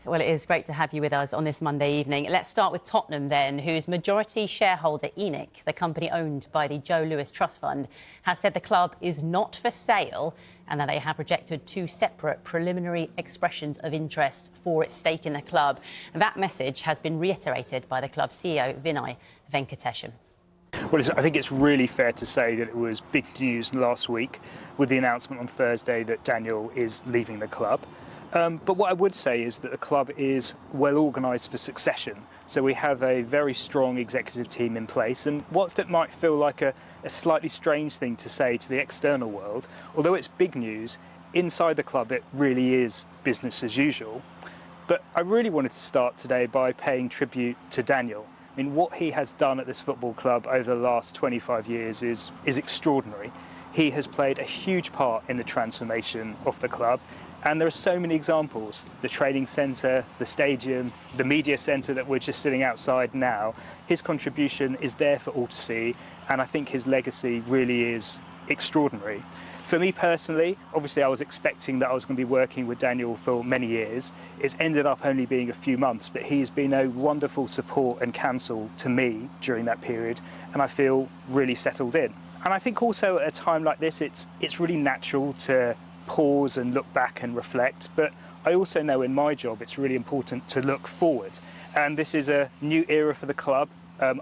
Well, it is great to have you with us on this Monday evening. Let's start with Tottenham then, whose majority shareholder ENIC, the company owned by the Joe Lewis Trust Fund, has said the club is not for sale and that they have rejected two separate preliminary expressions of interest for its stake in the club. That message has been reiterated by the club's CEO Vinai Venkatesham. Well, I think it's really fair to say that it was big news last week with the announcement on Thursday that Daniel is leaving the club. But what I would say is that the club is well organised for succession. So we have a very strong executive team in place. And whilst it might feel like a slightly strange thing to say to the external world, although it's big news, inside the club it really is business as usual. But I really wanted to start today by paying tribute to Daniel. I mean, what he has done at this football club over the last 25 years is extraordinary. He has played a huge part in the transformation of the club. And there are so many examples: the training centre, the stadium, the media centre that we're just sitting outside now. His contribution is there for all to see, and I think his legacy really is extraordinary. For me personally, obviously I was expecting that I was going to be working with Daniel for many years. It's ended up only being a few months, but he's been a wonderful support and counsel to me during that period, and I feel really settled in. And I think also at a time like this, it's really natural to pause and look back and reflect, but I also know in my job it's really important to look forward, and this is a new era for the club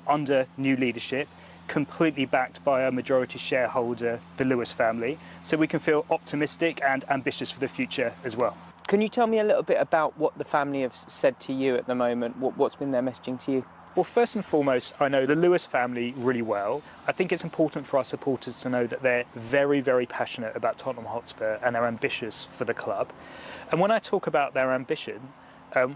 under new leadership, completely backed by our majority shareholder, the Lewis family, so we can feel optimistic and ambitious for the future as well. Can you tell me a little bit about what the family have said to you at the moment? What's been their messaging to you? Well, first and foremost, I know the Lewis family really well. I think it's important for our supporters to know that they're very, very passionate about Tottenham Hotspur and they're ambitious for the club. And when I talk about their ambition,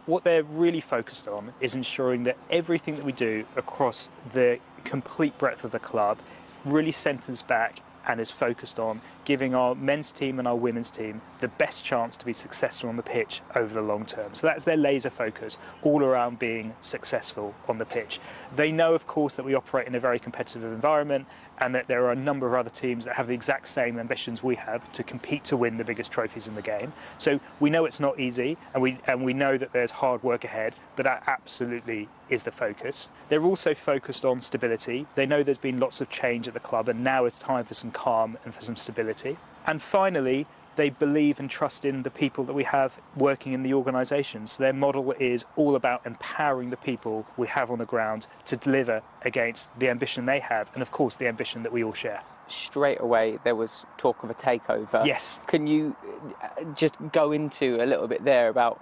what they're really focused on is ensuring that everything that we do across the complete breadth of the club really centres back and is focused on giving our men's team and our women's team the best chance to be successful on the pitch over the long term. So that's their laser focus, all around being successful on the pitch. They know, of course, that we operate in a very competitive environment and that there are a number of other teams that have the exact same ambitions we have to compete to win the biggest trophies in the game. So we know it's not easy, and we know that there's hard work ahead, but that absolutely is the focus. They're also focused on stability. They know there's been lots of change at the club, and now it's time for some calm and for some stability. And finally, they believe and trust in the people that we have working in the organisation. So their model is all about empowering the people we have on the ground to deliver against the ambition they have, and of course the ambition that we all share. Straight away there was talk of a takeover. Yes. Can you just go into a little bit there about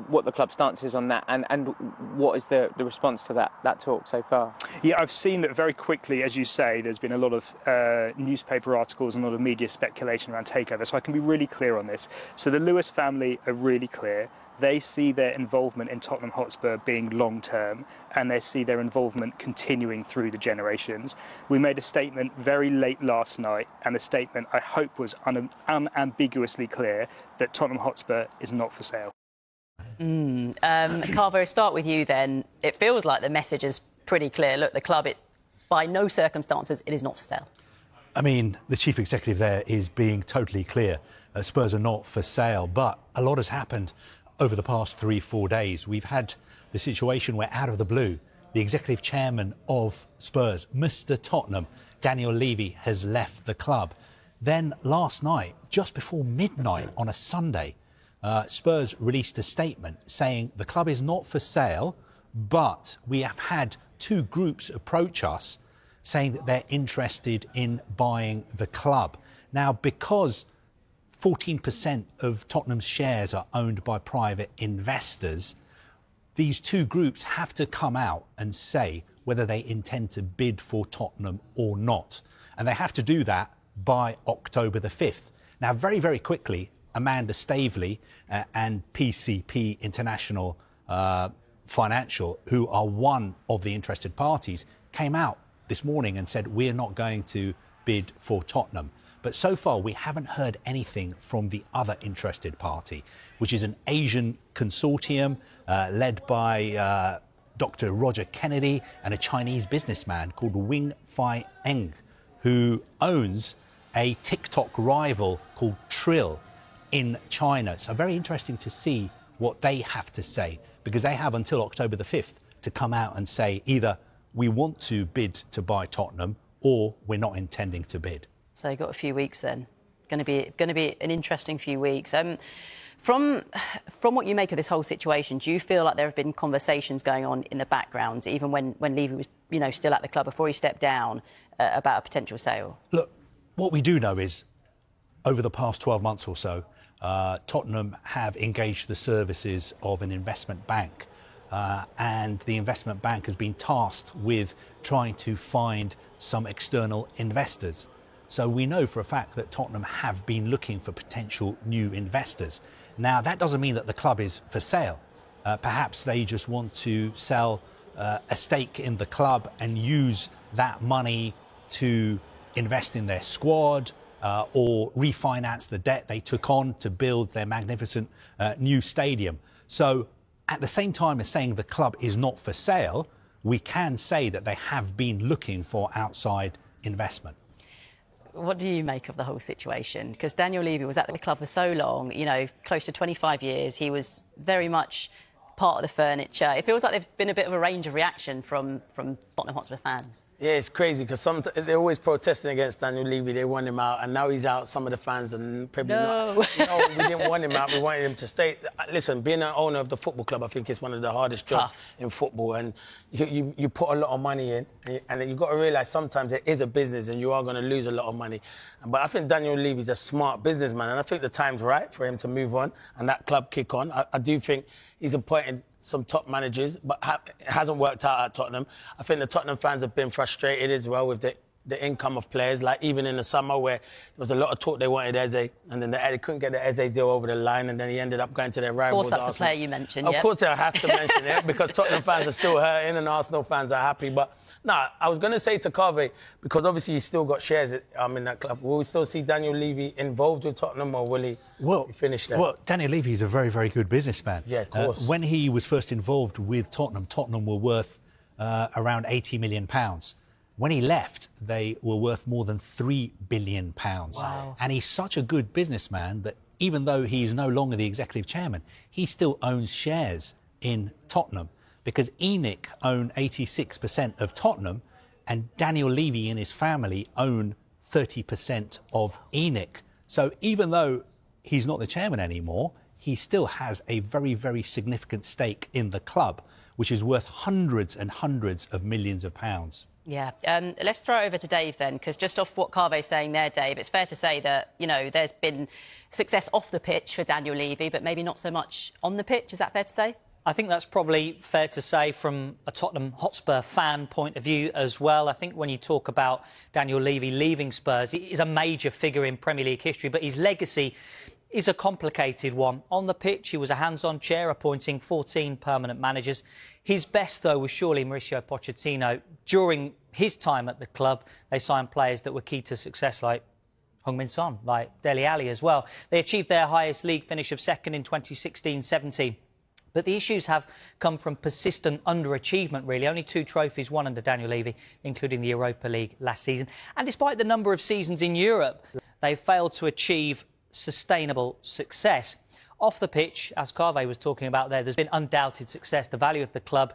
what the club stance is on that, and what is the response to that talk so far? Yeah, I've seen that very quickly, as you say, there's been a lot of newspaper articles and a lot of media speculation around takeover, so I can be really clear on this. So the Lewis family are really clear. They see their involvement in Tottenham Hotspur being long-term, and they see their involvement continuing through the generations. We made a statement very late last night, and the statement, I hope, was unambiguously clear that Tottenham Hotspur is not for sale. Carver, start with you then. It feels like the message is pretty clear. Look, the club, by no circumstances, it is not for sale. I mean, the chief executive there is being totally clear. Spurs are not for sale, but a lot has happened over the past 3-4 days. We've had the situation where, out of the blue, the executive chairman of Spurs, Mr. Tottenham, Daniel Levy, has left the club. Then last night, just before midnight on a Sunday, Spurs released a statement saying the club is not for sale, but we have had two groups approach us saying that they're interested in buying the club. Now, because 14% of Tottenham's shares are owned by private investors, these two groups have to come out and say whether they intend to bid for Tottenham or not. And they have to do that by October the 5th. Now, very, very quickly, Amanda Staveley and PCP International Financial, who are one of the interested parties, came out this morning and said, we're not going to bid for Tottenham. But so far, we haven't heard anything from the other interested party, which is an Asian consortium led by Dr. Roger Kennedy and a Chinese businessman called Wing Fai Eng, who owns a TikTok rival called Trill in China. So very interesting to see what they have to say, because they have until October the 5th to come out and say either we want to bid to buy Tottenham or we're not intending to bid. So you've got a few weeks then. Going to be an interesting few weeks. From what you make of this whole situation, do you feel like there have been conversations going on in the background, even when Levy was, still at the club before he stepped down, about a potential sale? Look, what we do know is, over the past 12 months or so, Tottenham have engaged the services of an investment bank, and the investment bank has been tasked with trying to find some external investors. So we know for a fact that Tottenham have been looking for potential new investors. Now, that doesn't mean that the club is for sale. Perhaps they just want to sell a stake in the club and use that money to invest in their squad, or refinance the debt they took on to build their magnificent new stadium. So at the same time as saying the club is not for sale, we can say that they have been looking for outside investment. What do you make of the whole situation? Because Daniel Levy was at the club for so long, close to 25 years. He was very much part of the furniture. It feels like there's been a bit of a range of reaction from Tottenham Hotspur fans. Yeah, it's crazy because they're always protesting against Daniel Levy. They want him out, and now he's out. Some of the fans and probably not. No, we didn't want him out. We wanted him to stay. Listen, being an owner of the football club, I think is one of the hardest jobs in football, and you put a lot of money in, and you've got to realise sometimes it is a business, and you are going to lose a lot of money. But I think Daniel Levy's a smart businessman, and I think the time's right for him to move on and that club kick on. I do think he's appointed some top managers, but it hasn't worked out at Tottenham. I think the Tottenham fans have been frustrated as well with the income of players. Like even in the summer where there was a lot of talk they wanted Eze, and then they couldn't get the Eze deal over the line, and then he ended up going to their rivals. Of course, that's Arsenal. the player you mentioned. Of course, I have to mention it because Tottenham fans are still hurting and Arsenal fans are happy. But no, I was going to say to Carvey, because obviously he's still got shares in that club. Will we still see Daniel Levy involved with Tottenham, or will he finish there? Well, Daniel Levy is a very, very good businessman. Yeah, of course. When he was first involved with Tottenham, Tottenham were worth around £80 million. When he left, they were worth more than £3 billion. Wow. And he's such a good businessman that even though he's no longer the executive chairman, he still owns shares in Tottenham, because ENIC own 86% of Tottenham and Daniel Levy and his family own 30% of ENIC. So even though he's not the chairman anymore, he still has a very, very significant stake in the club, which is worth hundreds and hundreds of millions of pounds. Yeah. Let's throw it over to Dave then, because just off what Carvey's saying there, Dave, it's fair to say that, there's been success off the pitch for Daniel Levy, but maybe not so much on the pitch. Is that fair to say? I think that's probably fair to say from a Tottenham Hotspur fan point of view as well. I think when you talk about Daniel Levy leaving Spurs, he is a major figure in Premier League history, but his legacy is a complicated one. On the pitch, he was a hands-on chair, appointing 14 permanent managers. His best, though, was surely Mauricio Pochettino. During his time at the club, they signed players that were key to success, like Heung-min Son, like Dele Alli as well. They achieved their highest league finish of second in 2016-17. But the issues have come from persistent underachievement, really. Only 2 trophies won under Daniel Levy, including the Europa League last season. And despite the number of seasons in Europe, they failed to achieve sustainable success. Off the pitch, as Carvey was talking about there's been undoubted success. The value of the club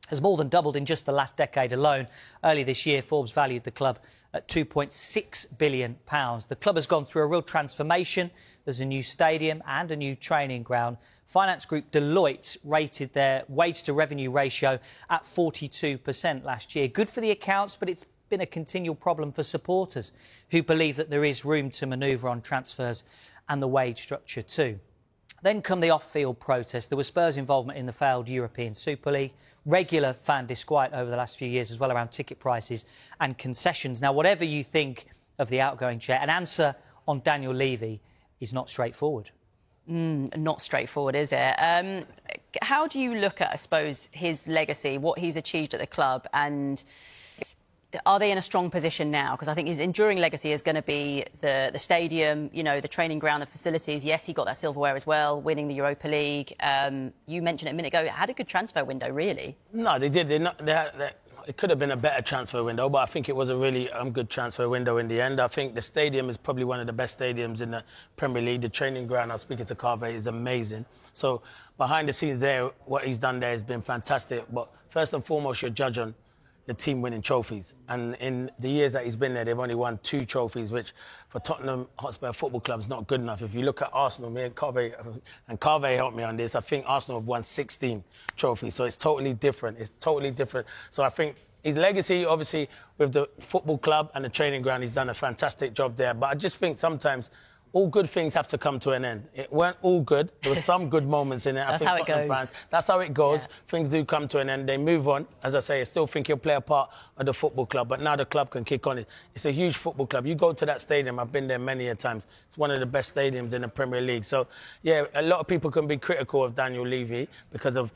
has more than doubled in just the last decade alone. Early this year, Forbes valued the club at £2.6 billion. The club has gone through a real transformation. There's a new stadium and a new training ground. Finance group Deloitte rated their wage-to-revenue ratio at 42% last year. Good for the accounts, but it's been a continual problem for supporters who believe that there is room to manoeuvre on transfers and the wage structure too. Then come the off-field protests. There was Spurs' involvement in the failed European Super League, regular fan disquiet over the last few years as well around ticket prices and concessions. Now, whatever you think of the outgoing chair, an answer on Daniel Levy is not straightforward. Not straightforward, is it? How do you look at, I suppose, his legacy, what he's achieved at the club, and are they in a strong position now? Because I think his enduring legacy is going to be the stadium, the training ground, the facilities. Yes, he got that silverware as well, winning the Europa League. You mentioned it a minute ago, it had a good transfer window, really. No, they did. it could have been a better transfer window, but I think it was a really good transfer window in the end. I think the stadium is probably one of the best stadiums in the Premier League. The training ground, I was speaking to Carve, is amazing. So behind the scenes there, what he's done there has been fantastic. But first and foremost, you're judged on the team winning trophies. And in the years that he's been there, they've only won 2 trophies, which for Tottenham Hotspur Football Club is not good enough. If you look at Arsenal, me and Carve helped me on this, I think Arsenal have won 16 trophies. So it's totally different. It's totally different. So I think his legacy, obviously, with the football club and the training ground, he's done a fantastic job there. But I just think sometimes all good things have to come to an end. It weren't all good. There were some good moments in it. That's how it goes. That's how it goes. Yeah. Things do come to an end. They move on. As I say, I still think he'll play a part of the football club, but now the club can kick on. It's a huge football club. You go to that stadium, I've been there many a times. It's one of the best stadiums in the Premier League. So, yeah, a lot of people can be critical of Daniel Levy because of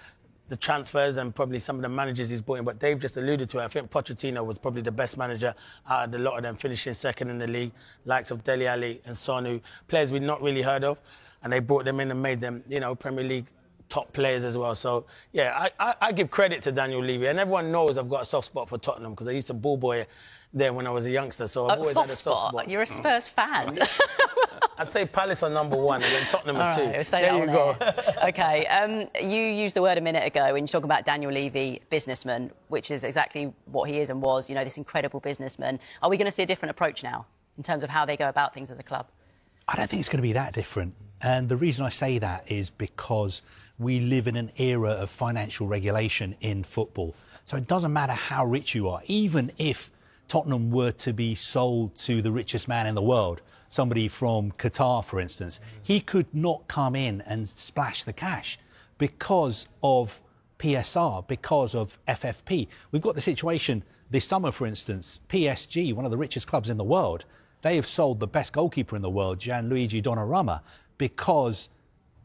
the transfers and probably some of the managers he's brought in, but Dave just alluded to it. I think Pochettino was probably the best manager out of the lot of them, finishing second in the league, likes of Dele Alli and Sonu, players we'd not really heard of, and they brought them in and made them, you know, Premier League top players as well. So, yeah, I give credit to Daniel Levy, and everyone knows I've got a soft spot for Tottenham because I used to ball boy there when I was a youngster, so I've always had a soft spot. You're a Spurs fan. I'd say Palace are number 1 and then Tottenham are 2. Right, there you go. OK, you used the word a minute ago when you talk about Daniel Levy, businessman, which is exactly what he is and was, you know, this incredible businessman. Are we going to see a different approach now in terms of how they go about things as a club? I don't think it's going to be that different. And the reason I say that is because we live in an era of financial regulation in football. So it doesn't matter how rich you are, even if Tottenham were to be sold to the richest man in the world, somebody from Qatar, for instance, he could not come in and splash the cash because of PSR, because of FFP. We've got the situation this summer, for instance, PSG, one of the richest clubs in the world, they have sold the best goalkeeper in the world, Gianluigi Donnarumma, because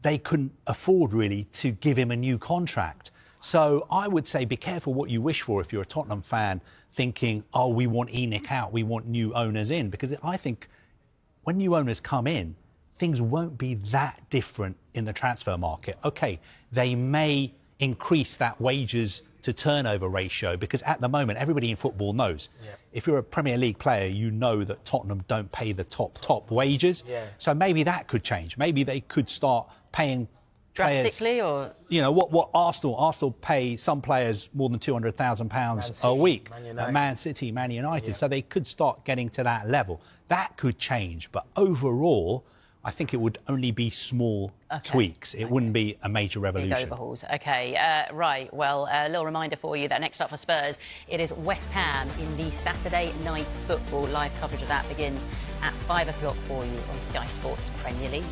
they couldn't afford really to give him a new contract. So I would say be careful what you wish for if you're a Tottenham fan thinking, oh, we want ENIC out, we want new owners in. Because I think when new owners come in, things won't be that different in the transfer market. OK, they may increase that wages to turnover ratio because at the moment, everybody in football knows. Yeah. If you're a Premier League player, you know that Tottenham don't pay the top wages. Yeah. So maybe that could change. Maybe they could start paying drastically, players, or you know what Arsenal pay some players more than £200,000 a week. Man City, Man United. Yeah. So they could start getting to that level. That could change, but overall, I think it would only be small tweaks. It wouldn't be a major revolution. Big overhauls. OK, right. Well, a little reminder for you that next up for Spurs, it is West Ham in the Saturday Night Football. Live coverage of that begins at 5 o'clock for you on Sky Sports Premier League.